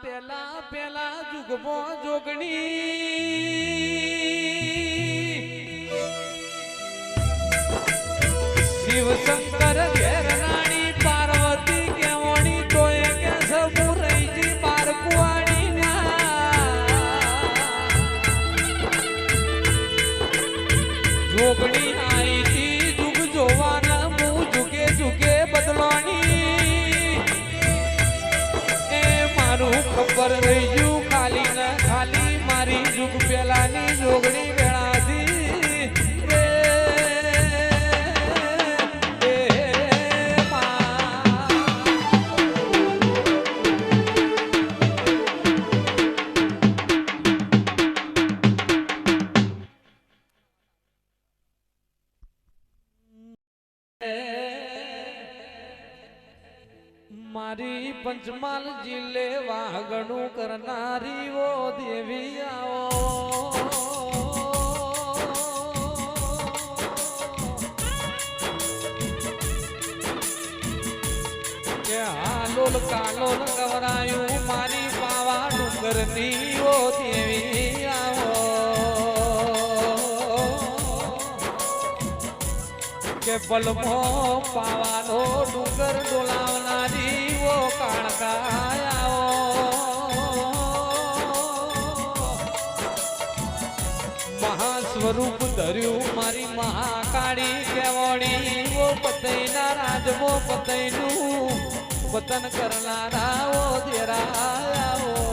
પેલા પેલા જુગમો જોગણી શિવ શંકર ઘેર રાણી પાર્વતી કેવણી તોય કે સબુ રહીજી પારકુવાણી જોગણી આઈ થી જુગ જોવાના મું જુગે જુગે બદલાણી એ મારું ખબર રહી ગયું ખાલી ને ખાલી મારી જુગ પેલાની જોગણી વેળાથી મારી પંચમહાલ જિલ્લે વાગણું કરનારી ઓ દેવી આવો કે હાલોલ કાલોલ કવરાયું મારી પાવા ડુંગરની ઓ દેવી આવો કે પલમો પાવાનો ડુંગર ડોલાવનારી ઓ કાળકાયાઓ મહાસ્વરૂપ ધર્યું મારી મહાકાળી કેવણી ઓ પતઈના રાજમો પતઈનું વતન કરનારા ઓ દેરાયાઓ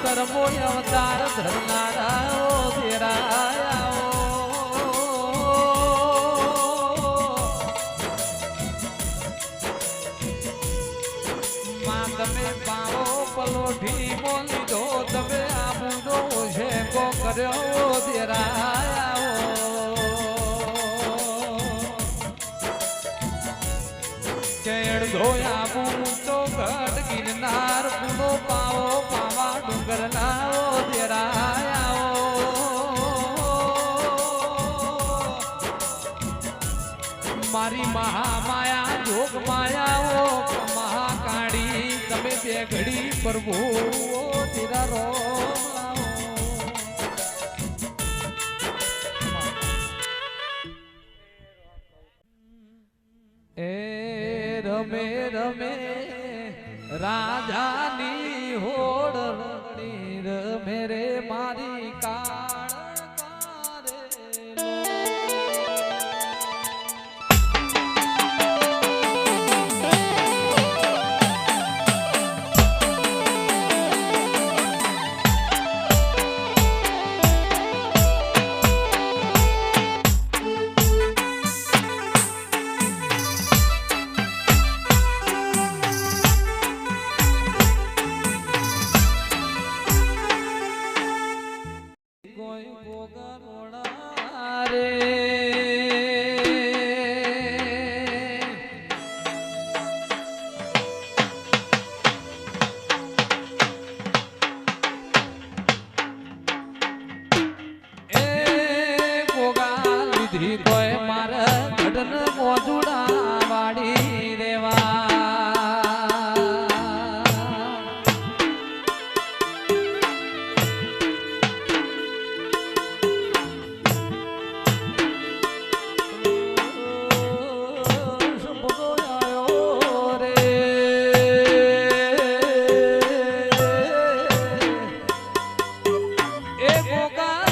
કરમો અવતાર ધરનારા ઓ માં તમે પાવો પલોઠી બોલીધો તમે આબુનો છે કો કર્યો દેરાયા ચેડ ધોયા તો ઘટ ગિરનાર પુનો પાવો પાવા ડુંગરના ઓ દેરાયા મારી મહામાયા જોગ માયા ઓ મહાકાળી તમે બે ઘડી પ્રભુ તેરા રો રમે રમે રાજાની હોડ રમણી રમે રે મારી કાળ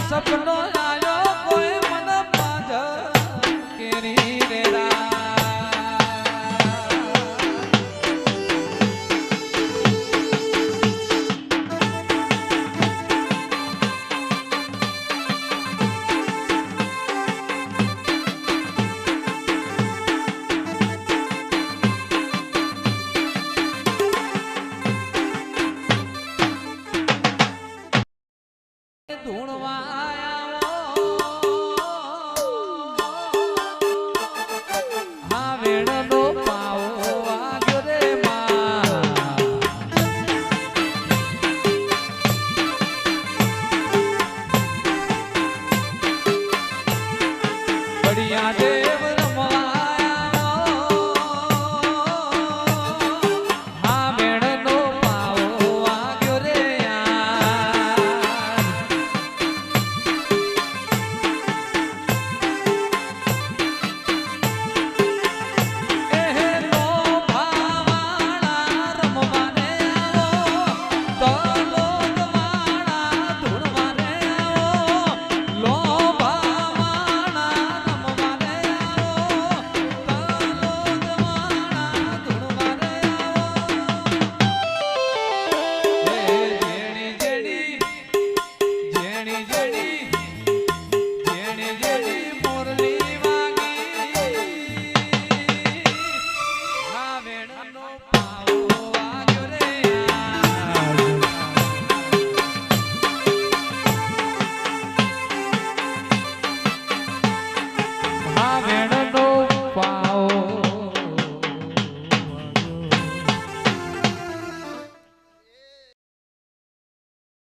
સપનો આયો કોઈ મન માં હાથનો પાવો